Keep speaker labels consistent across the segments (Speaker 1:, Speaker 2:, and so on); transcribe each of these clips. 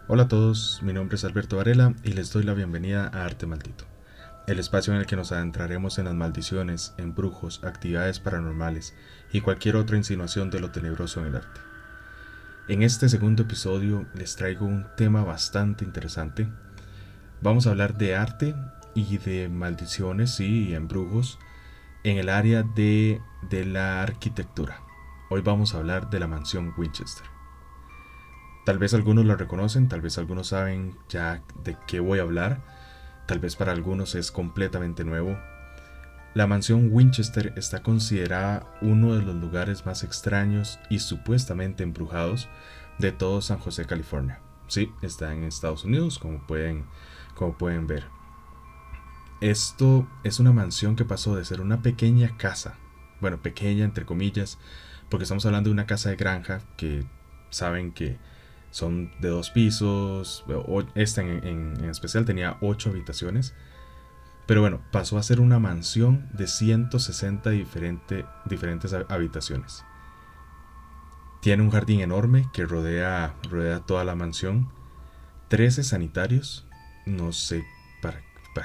Speaker 1: Hola a todos, mi nombre es Alberto Varela y les doy la bienvenida a Arte Maldito, el espacio en el que nos adentraremos en las maldiciones, embrujos, actividades paranormales y cualquier otra insinuación de lo tenebroso en el arte. En este segundo episodio les traigo un tema bastante interesante. Vamos a hablar de arte y de maldiciones y embrujos en el área de la arquitectura. Hoy vamos a hablar de la mansión Winchester. Tal vez algunos la reconocen, tal vez algunos saben ya de qué voy a hablar, tal vez para algunos es completamente nuevo. La mansión Winchester está considerada uno de los lugares más extraños y supuestamente embrujados de todo San José, California. Sí, está en Estados Unidos, como pueden ver. Esto es una mansión que pasó de ser una pequeña casa, bueno, pequeña entre comillas, porque estamos hablando de una casa de granja que saben que son de 2 pisos. Esta en especial tenía 8 habitaciones. Pero bueno, pasó a ser una mansión de 160 diferentes habitaciones. Tiene un jardín enorme que rodea toda la mansión. 13 sanitarios. No sé para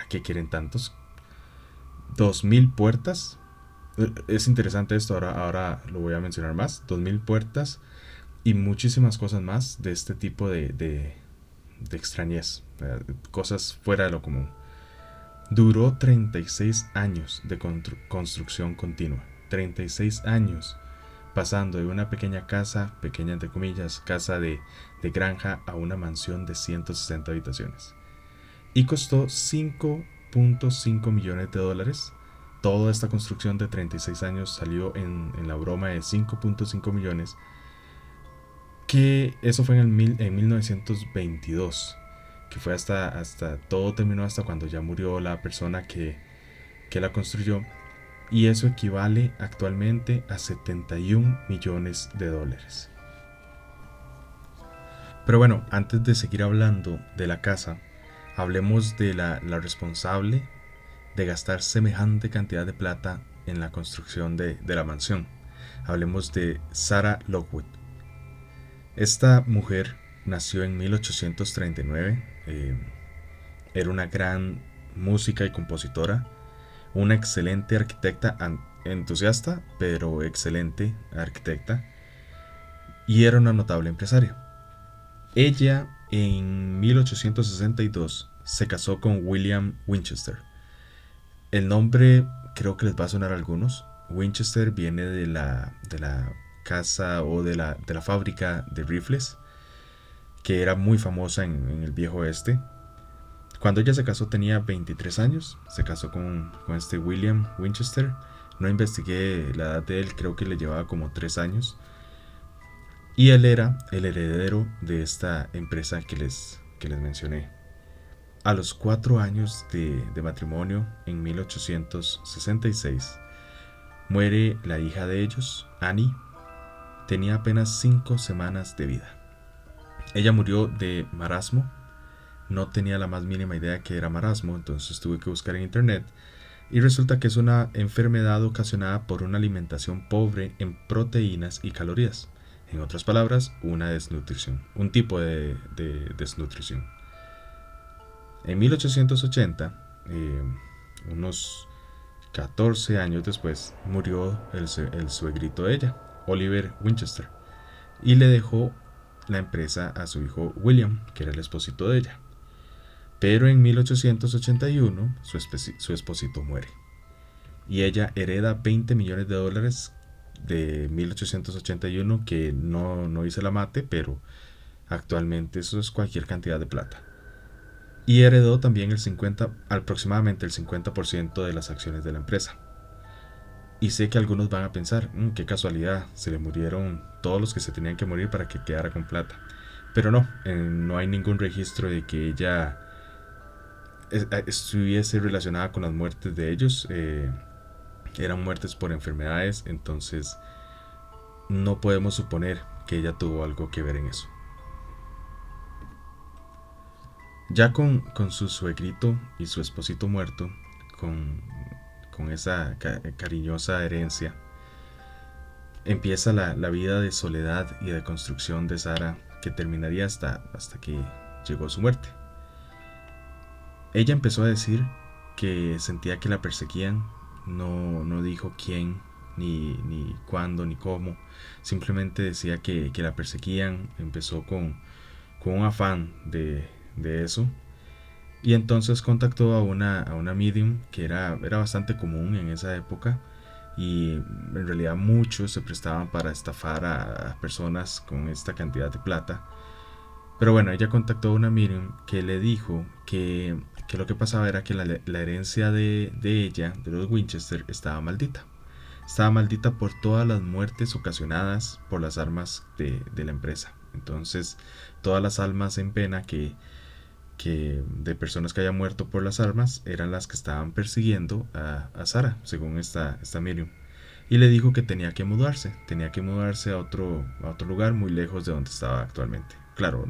Speaker 1: qué quieren tantos. 2000 puertas. Es interesante esto, ahora lo voy a mencionar más. 2000 puertas y muchísimas cosas más de este tipo de extrañez. Cosas fuera de lo común. Duró 36 años de construcción continua. 36 años pasando de una pequeña casa, pequeña entre comillas, casa de granja, a una mansión de 160 habitaciones. Y costó 5.5 millones de dólares. Toda esta construcción de 36 años salió en la broma de 5.5 millones, que eso fue en 1922, que fue hasta todo terminó hasta cuando ya murió la persona que la construyó, y eso equivale actualmente a 71 millones de dólares. Pero bueno, antes de seguir hablando de la casa, hablemos de la responsable de gastar semejante cantidad de plata en la construcción de la mansión. Hablemos de Sarah Lockwood. Esta mujer nació en 1839, era una gran música y compositora, una excelente arquitecta, entusiasta, pero excelente arquitecta, y era una notable empresaria. Ella en 1862 se casó con William Winchester. El nombre creo que les va a sonar a algunos. Winchester viene de la casa o de la fábrica de rifles, que era muy famosa en el viejo oeste. Cuando ella se casó tenía 23 años, se casó con este William Winchester. No investigué la edad de él, creo que le llevaba como 3 años. Y él era el heredero de esta empresa que les mencioné. A los 4 años de matrimonio, en 1866, muere la hija de ellos, Annie. Tenía apenas 5 semanas de vida. Ella murió de marasmo. No tenía la más mínima idea que era marasmo, entonces tuve que buscar en internet. Y resulta que es una enfermedad ocasionada por una alimentación pobre en proteínas y calorías. En otras palabras, una desnutrición, un tipo de desnutrición. En 1880, unos 14 años después, murió el suegrito de ella, Oliver Winchester, y le dejó la empresa a su hijo William, que era el esposito de ella. Pero en 1881 su esposito muere y ella hereda 20 millones de dólares de 1881, que no hice la mate, pero actualmente eso es cualquier cantidad de plata. Y heredó también aproximadamente el 50% de las acciones de la empresa. Y sé que algunos van a pensar, qué casualidad, se le murieron todos los que se tenían que morir para que quedara con plata. Pero no, no hay ningún registro de que ella estuviese relacionada con las muertes de ellos. Eran muertes por enfermedades, entonces no podemos suponer que ella tuvo algo que ver en eso. Ya con su suegrito y su esposito muerto, con, con esa cariñosa herencia, empieza la vida de soledad y de construcción de Sara, que terminaría hasta que llegó su muerte. Ella empezó a decir que sentía que la perseguían. No dijo quién, ni cuándo, ni cómo. Simplemente decía que la perseguían. Empezó con un afán de eso. Y entonces contactó a una medium que era bastante común en esa época. Y en realidad muchos se prestaban para estafar a personas con esta cantidad de plata. Pero bueno, ella contactó a una medium que le dijo que lo que pasaba era que la herencia de ella, de los Winchester, estaba maldita. Estaba maldita por todas las muertes ocasionadas por las armas de la empresa. Entonces, todas las almas en pena que de personas que hayan muerto por las armas eran las que estaban persiguiendo a Sara, según esta medium. Y le dijo que tenía que mudarse a otro lugar muy lejos de donde estaba actualmente. Claro,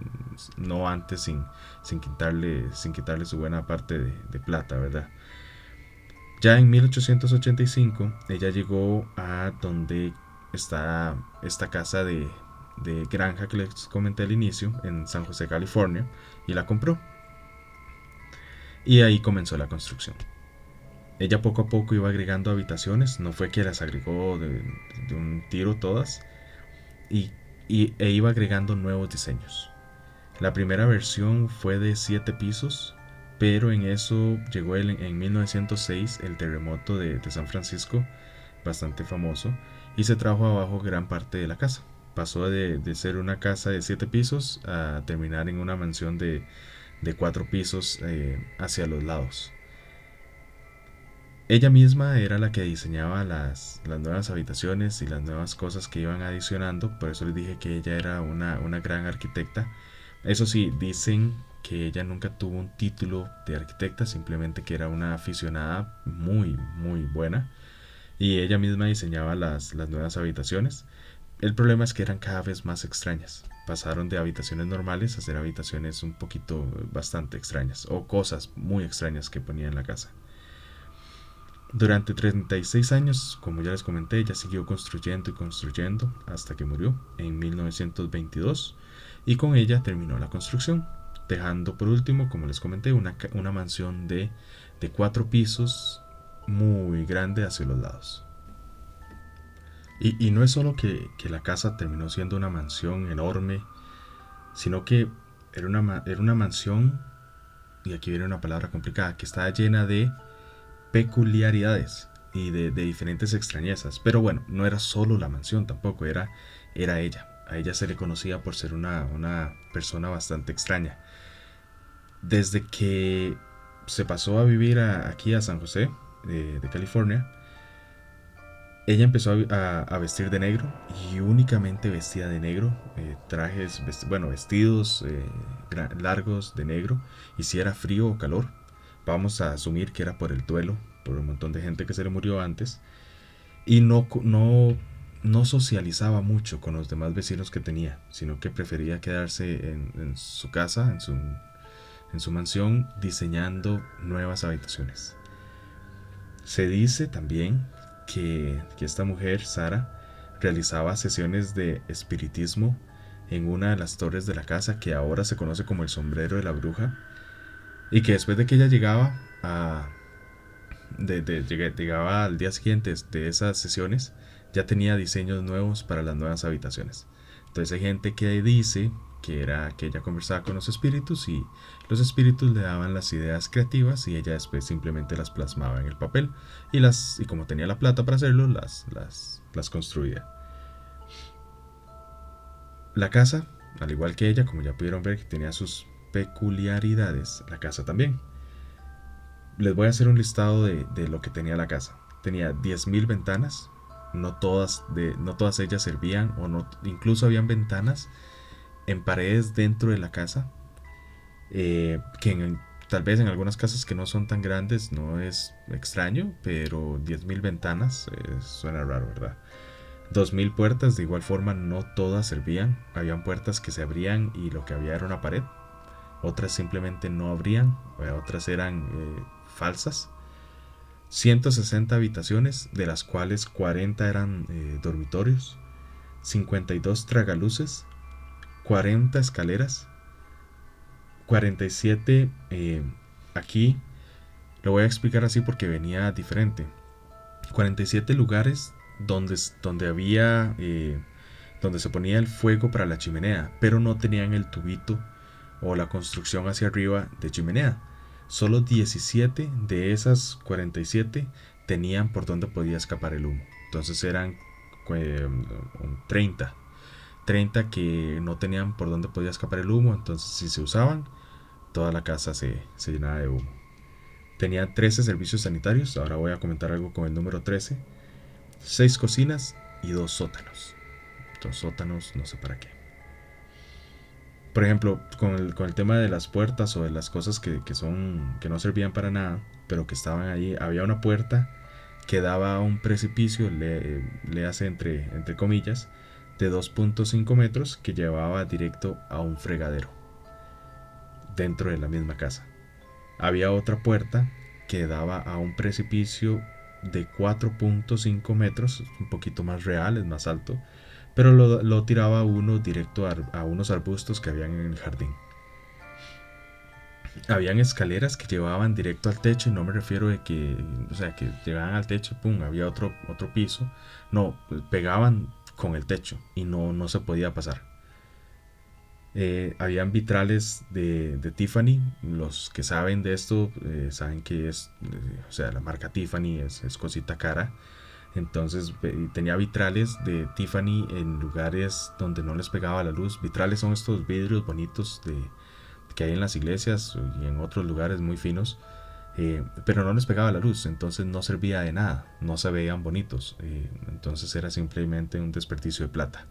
Speaker 1: no antes sin quitarle su buena parte de plata, ¿verdad? Ya en 1885 ella llegó a donde está esta casa de granja que les comenté al inicio, en San José, California, y la compró. Y ahí comenzó la construcción. Ella poco a poco iba agregando habitaciones, no fue que las agregó de un tiro todas, y, e iba agregando nuevos diseños. La primera versión fue de 7 pisos, pero en eso llegó en 1906 el terremoto de San Francisco, bastante famoso, y se trajo abajo gran parte de la casa. Pasó de ser una casa de 7 pisos a terminar en una mansión de 4 pisos hacia los lados. Ella misma era la que diseñaba las nuevas habitaciones y las nuevas cosas que iban adicionando, por eso les dije que ella era una gran arquitecta. Eso sí, dicen que ella nunca tuvo un título de arquitecta, simplemente que era una aficionada muy, muy buena. Y ella misma diseñaba las nuevas habitaciones. El problema es que eran cada vez más extrañas. Pasaron de habitaciones normales a ser habitaciones un poquito bastante extrañas, o cosas muy extrañas que ponía en la casa. Durante 36 años, como ya les comenté, ella siguió construyendo y construyendo hasta que murió en 1922, y con ella terminó la construcción, dejando por último, como les comenté, una mansión de 4 pisos muy grande hacia los lados. Y no es solo que la casa terminó siendo una mansión enorme, sino que era una mansión, y aquí viene una palabra complicada, que estaba llena de peculiaridades y de diferentes extrañezas. Pero bueno, no era solo la mansión tampoco, era ella. A ella se le conocía por ser una persona bastante extraña. Desde que se pasó a vivir aquí a San José, de California, ella empezó a vestir de negro, y únicamente vestía de negro, trajes, vestidos largos de negro, y si era frío o calor, vamos a asumir que era por el duelo, por un montón de gente que se le murió antes, y no socializaba mucho con los demás vecinos que tenía, sino que prefería quedarse en su casa, en su mansión, diseñando nuevas habitaciones. Se dice también que esta mujer, Sara, realizaba sesiones de espiritismo en una de las torres de la casa, que ahora se conoce como el sombrero de la bruja, y que después de que ella llegaba al día siguiente de esas sesiones, ya tenía diseños nuevos para las nuevas habitaciones. Entonces hay gente que dice que ella conversaba con los espíritus, y los espíritus le daban las ideas creativas, y ella después simplemente las plasmaba en el papel, y como tenía la plata para hacerlo, las construía. La casa, al igual que ella, como ya pudieron ver que tenía sus peculiaridades, la casa también. Les voy a hacer un listado de lo que tenía la casa. Tenía 10.000 ventanas, no todas ellas servían, o no, incluso habían ventanas en paredes dentro de la casa, tal vez en algunas casas que no son tan grandes no es extraño, pero 10.000 ventanas suena raro, ¿verdad? 2.000 puertas, de igual forma no todas servían. Habían puertas que se abrían y lo que había era una pared, otras simplemente no abrían, otras eran falsas. 160 habitaciones, de las cuales 40 eran dormitorios, 52 tragaluces, 40 escaleras, 47, aquí lo voy a explicar así porque venía diferente. 47 lugares donde había, donde se ponía el fuego para la chimenea, pero no tenían el tubito o la construcción hacia arriba de chimenea. Solo 17 de esas 47 tenían por donde podía escapar el humo. Entonces eran 30 que no tenían por donde podía escapar el humo. Entonces si se usaban, toda la casa se llenaba de humo. Tenía 13 servicios sanitarios. Ahora voy a comentar algo con el número 13. 6 cocinas y 2 sótanos. 2 sótanos, no sé para qué. Por ejemplo, con el tema de las puertas o de las cosas que no servían para nada, pero que estaban ahí, había una puerta que daba a un precipicio, le hace entre comillas, de 2.5 metros que llevaba directo a un fregadero dentro de la misma casa. Había otra puerta que daba a un precipicio de 4.5 metros, un poquito más real, es más alto, pero lo tiraba uno directo a unos arbustos que habían en el jardín. Habían escaleras que llevaban directo al techo, y no me refiero de que, o sea, que llegaban al techo, pum, había otro piso. No, pegaban con el techo y no se podía pasar. Habían vitrales de Tiffany. Los que saben de esto saben que es, o sea, la marca Tiffany es cosita cara. Entonces tenía vitrales de Tiffany en lugares donde no les pegaba la luz. Vitrales son estos vidrios bonitos que hay en las iglesias y en otros lugares muy finos, pero no les pegaba la luz, entonces no servía de nada, no se veían bonitos, entonces era simplemente un desperdicio de plata.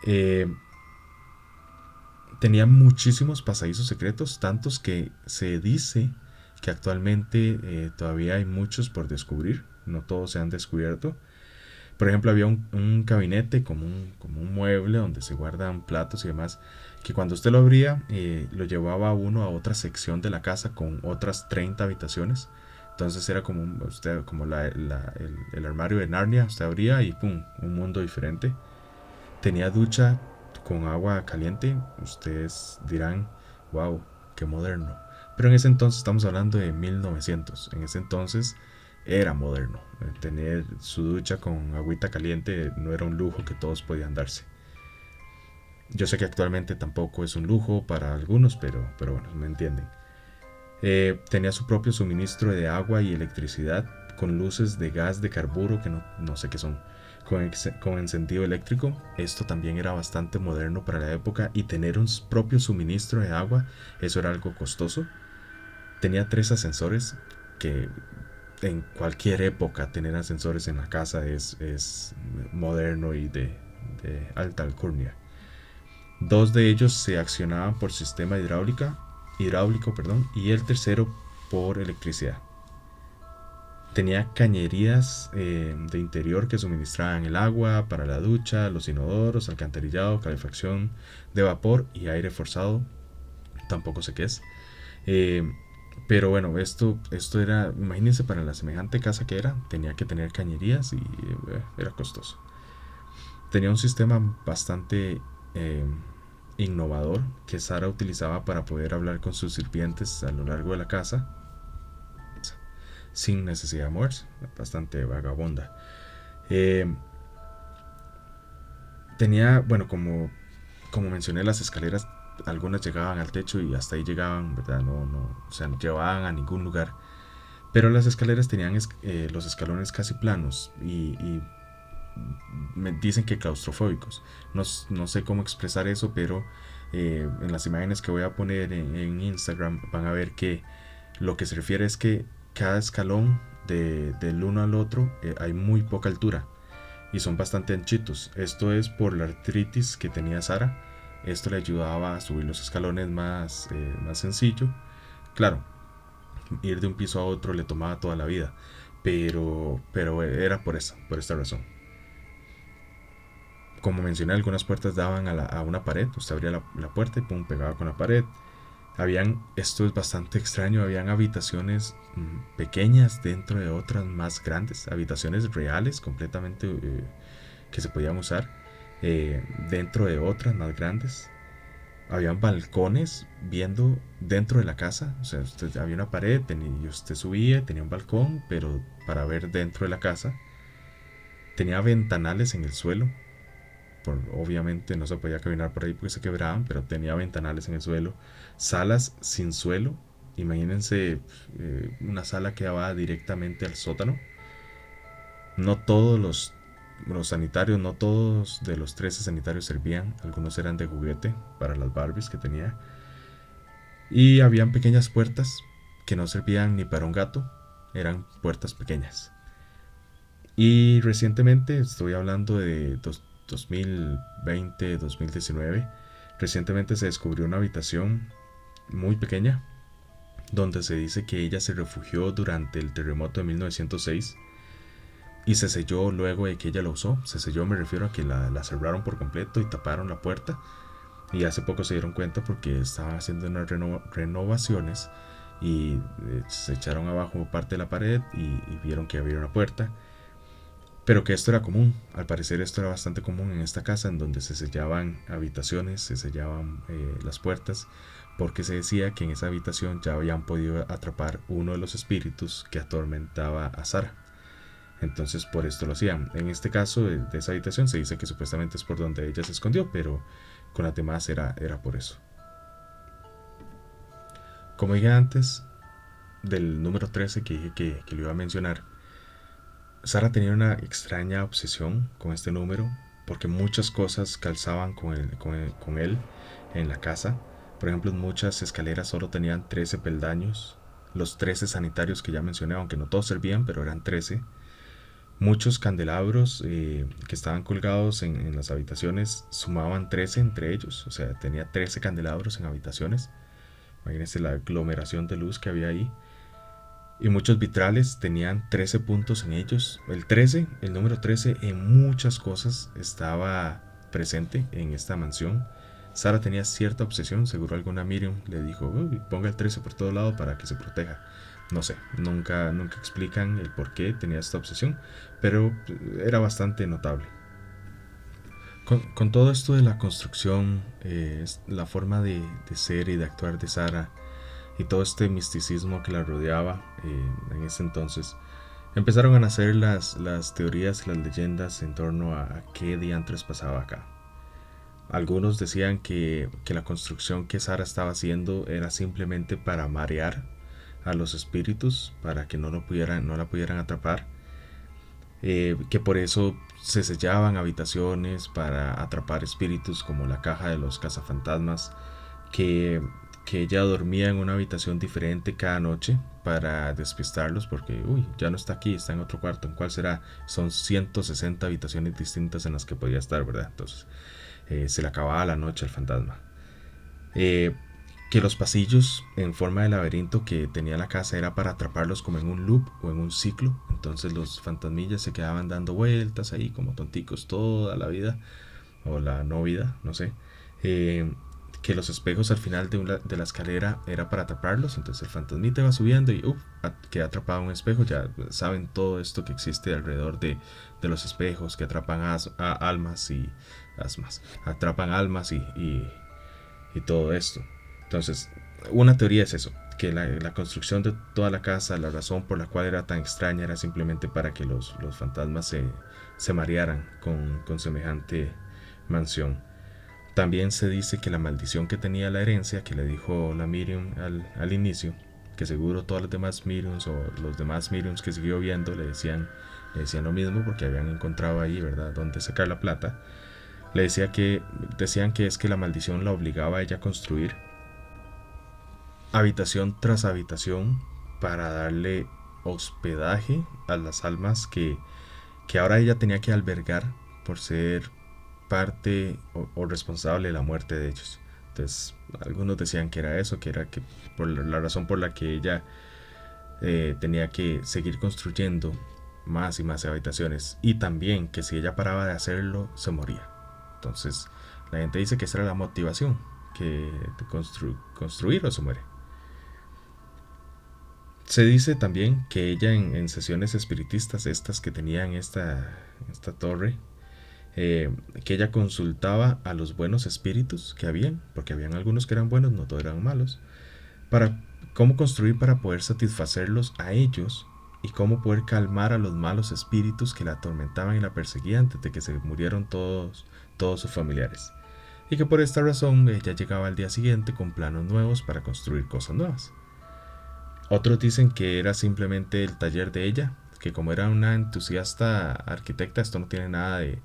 Speaker 1: Eh, Tenía muchísimos pasadizos secretos, tantos que se dice que actualmente todavía hay muchos por descubrir, no todos se han descubierto. Por ejemplo, había un gabinete como un mueble donde se guardan platos y demás, que cuando usted lo abría, lo llevaba uno a otra sección de la casa con otras 30 habitaciones. Entonces era como, como el armario de Narnia, usted abría y ¡pum!, un mundo diferente. Tenía ducha con agua caliente. Ustedes dirán, wow, qué moderno. Pero en ese entonces, estamos hablando de 1900, en ese entonces era moderno. Tener su ducha con agüita caliente no era un lujo que todos podían darse. Yo sé que actualmente tampoco es un lujo para algunos, pero bueno, me entienden. Tenía su propio suministro de agua y electricidad con luces de gas de carburo que no sé qué son, con encendido eléctrico. Esto también era bastante moderno para la época, y tener un propio suministro de agua, eso era algo costoso. Tenía 3 ascensores, que en cualquier época tener ascensores en la casa es moderno y de alta alcurnia. 2 de ellos se accionaban por sistema hidráulico, perdón, y el tercero por electricidad. Tenía cañerías de interior que suministraban el agua para la ducha, los inodoros, alcantarillado, calefacción de vapor y aire forzado. Tampoco sé qué es. Pero bueno, esto era, imagínense, para la semejante casa que era, tenía que tener cañerías y era costoso. Tenía un sistema bastante innovador que Sara utilizaba para poder hablar con sus sirvientes a lo largo de la casa sin necesidad de moverse, bastante vagabunda. Tenía, bueno, como mencioné, las escaleras, algunas llegaban al techo y hasta ahí llegaban, ¿verdad? O sea, no llevaban a ningún lugar. Pero las escaleras tenían los escalones casi planos y me dicen que claustrofóbicos. No sé cómo expresar eso, pero en las imágenes que voy a poner en Instagram van a ver que lo que se refiere es que cada escalón del uno al otro hay muy poca altura y son bastante anchitos. Esto es por la artritis que tenía Sara. Esto le ayudaba a subir los escalones más sencillo. Claro, ir de un piso a otro le tomaba toda la vida, pero era por esta razón. Como mencioné, algunas puertas daban a una pared. Usted abría la puerta y pum, pegaba con la pared. Esto es bastante extraño, habían habitaciones pequeñas dentro de otras más grandes, habitaciones reales completamente que se podían usar dentro de otras más grandes. Habían balcones viendo dentro de la casa. O sea, usted había una pared y usted subía, tenía un balcón, pero para ver dentro de la casa. Tenía ventanales en el suelo. Obviamente no se podía caminar por ahí porque se quebraban, pero tenía ventanales en el suelo. Salas sin suelo. Imagínense una sala que daba directamente al sótano. No todos los sanitarios, no todos de los 13 sanitarios servían. Algunos eran de juguete para las Barbies que tenía. Y habían pequeñas puertas que no servían ni para un gato. Eran puertas pequeñas. Y recientemente, estoy hablando de 2020, 2019, recientemente se descubrió una habitación muy pequeña donde se dice que ella se refugió durante el terremoto de 1906 y se selló luego de que ella la usó. Se selló, me refiero a que la cerraron por completo y taparon la puerta. Y hace poco se dieron cuenta porque estaban haciendo unas renovaciones y se echaron abajo parte de la pared y vieron que había una puerta. Pero que esto era común, al parecer esto era bastante común en esta casa en donde se sellaban habitaciones, se sellaban las puertas, porque se decía que en esa habitación ya habían podido atrapar uno de los espíritus que atormentaba a Sara. Entonces por esto lo hacían. En este caso de esa habitación se dice que supuestamente es por donde ella se escondió, pero con las demás era por eso. Como dije antes, del número 13 que dije que lo iba a mencionar, Sara tenía una extraña obsesión con este número porque muchas cosas calzaban con él en la casa. Por ejemplo, muchas escaleras solo tenían 13 peldaños. Los 13 sanitarios que ya mencioné, aunque no todos servían, pero eran 13. Muchos candelabros que estaban colgados en las habitaciones sumaban 13 entre ellos. O sea, tenía 13 candelabros en habitaciones. Imagínense la aglomeración de luz que había ahí. Y muchos vitrales tenían 13 puntos en ellos. El 13, el número 13 en muchas cosas estaba presente en esta mansión. Sara tenía cierta obsesión, seguro alguna Miriam le dijo, ponga el 13 por todo lado para que se proteja. No sé, nunca explican el por qué tenía esta obsesión, pero era bastante notable. Con todo esto de la construcción, la forma de ser y de actuar de Sara, y todo este misticismo que la rodeaba en ese entonces, empezaron a nacer las teorías, las leyendas en torno a qué diantres pasaba acá. Algunos decían que la construcción que Sara estaba haciendo era simplemente para marear a los espíritus, para que no la pudieran atrapar, que por eso se sellaban habitaciones para atrapar espíritus como la caja de los cazafantasmas, que, que ella dormía en una habitación diferente cada noche para despistarlos porque, ya no está aquí, está en otro cuarto, ¿en cuál será? Son 160 habitaciones distintas en las que podía estar, ¿verdad? Entonces se le acababa la noche al fantasma. Eh, que los pasillos en forma de laberinto que tenía la casa era para atraparlos como en un loop o en un ciclo. Entonces los fantasmillas se quedaban dando vueltas ahí como tonticos toda la vida, o la no vida, no sé. Eh, que los espejos al final de la escalera era para atraparlos. Entonces el fantasmita va subiendo y queda atrapado en un espejo. Ya saben todo esto que existe alrededor de los espejos que atrapan almas y asmas. Atrapan almas y todo esto. Entonces, una teoría es eso, que la construcción de toda la casa, la razón por la cual era tan extraña era simplemente para que los fantasmas se marearan con semejante mansión. También se dice que la maldición que tenía la herencia, que le dijo la Miriam al inicio, que seguro todas las demás Miriams o los demás Miriams que siguió viendo le decían lo mismo porque habían encontrado ahí, ¿verdad?, donde sacar la plata. Decían que es que la maldición la obligaba a ella a construir habitación tras habitación para darle hospedaje a las almas que ahora ella tenía que albergar por ser parte o responsable de la muerte de ellos. Entonces, algunos decían que era eso, que era que por la razón por la que ella tenía que seguir construyendo más y más habitaciones, y también que si ella paraba de hacerlo se moría. Entonces la gente dice que esa era la motivación, que construir o se muere. Se dice también que ella en sesiones espiritistas, estas que tenían esta torre, que ella consultaba a los buenos espíritus que habían, porque habían algunos que eran buenos, no todos eran malos, para cómo construir para poder satisfacerlos a ellos y cómo poder calmar a los malos espíritus que la atormentaban y la perseguían antes de que se murieron todos sus familiares. Y que por esta razón ella llegaba al día siguiente con planos nuevos para construir cosas nuevas. Otros dicen que era simplemente el taller de ella, que como era una entusiasta arquitecta, esto no tiene nada de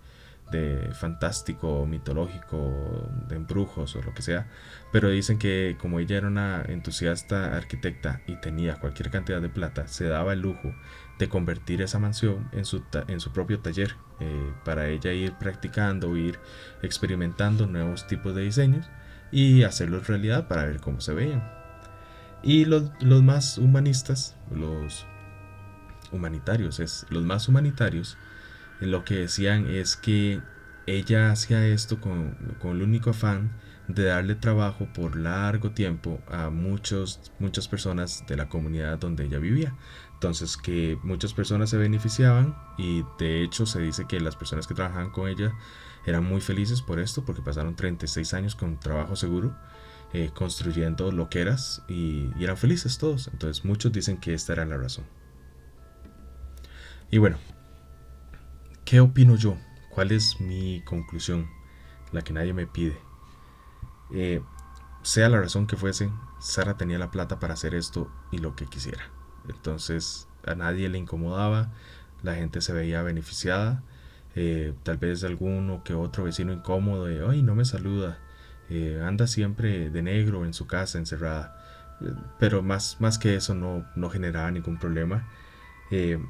Speaker 1: fantástico, mitológico, de embrujos o lo que sea, pero dicen que como ella era una entusiasta arquitecta y tenía cualquier cantidad de plata, se daba el lujo de convertir esa mansión en su propio taller, para ella ir practicando, ir experimentando nuevos tipos de diseños y hacerlos realidad para ver cómo se veían. Y los más humanistas, los humanitarios, los más humanitarios, lo que decían es que ella hacía esto con el único afán de darle trabajo por largo tiempo a muchas personas de la comunidad donde ella vivía. Entonces que muchas personas se beneficiaban y de hecho se dice que las personas que trabajaban con ella eran muy felices por esto, porque pasaron 36 años con trabajo seguro, construyendo loqueras y eran felices todos. Entonces muchos dicen que esta era la razón. Y bueno, ¿qué opino yo? ¿Cuál es mi conclusión? La que nadie me pide. Eh, Sea la razón que fuese, Sara tenía la plata para hacer esto y lo que quisiera. Entonces a nadie le incomodaba, la gente se veía beneficiada. Tal vez alguno que otro vecino incómodo de, ay, no me saluda, anda siempre de negro en su casa encerrada. Pero más que eso no generaba ningún problema. Eh,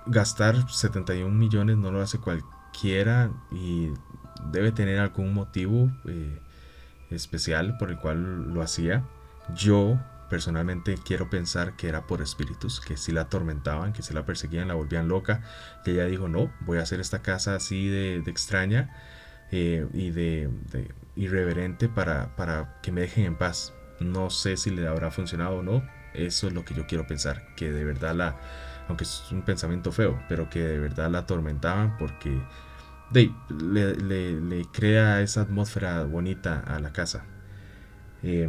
Speaker 1: Gastar 71 millones no lo hace cualquiera y debe tener algún motivo especial por el cual lo hacía. Yo personalmente quiero pensar que era por espíritus, que sí la atormentaban, que sí la perseguían, la volvían loca, que ella dijo, no, voy a hacer esta casa así de extraña, y de irreverente para que me dejen en paz. No sé si le habrá funcionado o no, eso es lo que yo quiero pensar, que de verdad aunque es un pensamiento feo, pero que de verdad la atormentaban porque le crea esa atmósfera bonita a la casa. Eh,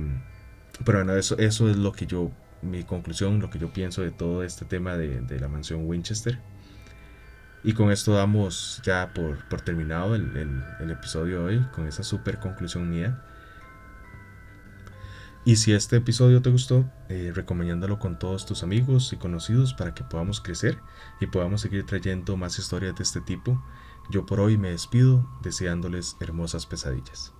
Speaker 1: pero bueno, eso es lo que mi conclusión, lo que yo pienso de todo este tema de la mansión Winchester. Y con esto damos ya por terminado el episodio de hoy, con esa super conclusión mía. Y si este episodio te gustó, recomiéndalo con todos tus amigos y conocidos para que podamos crecer y podamos seguir trayendo más historias de este tipo. Yo por hoy me despido deseándoles hermosas pesadillas.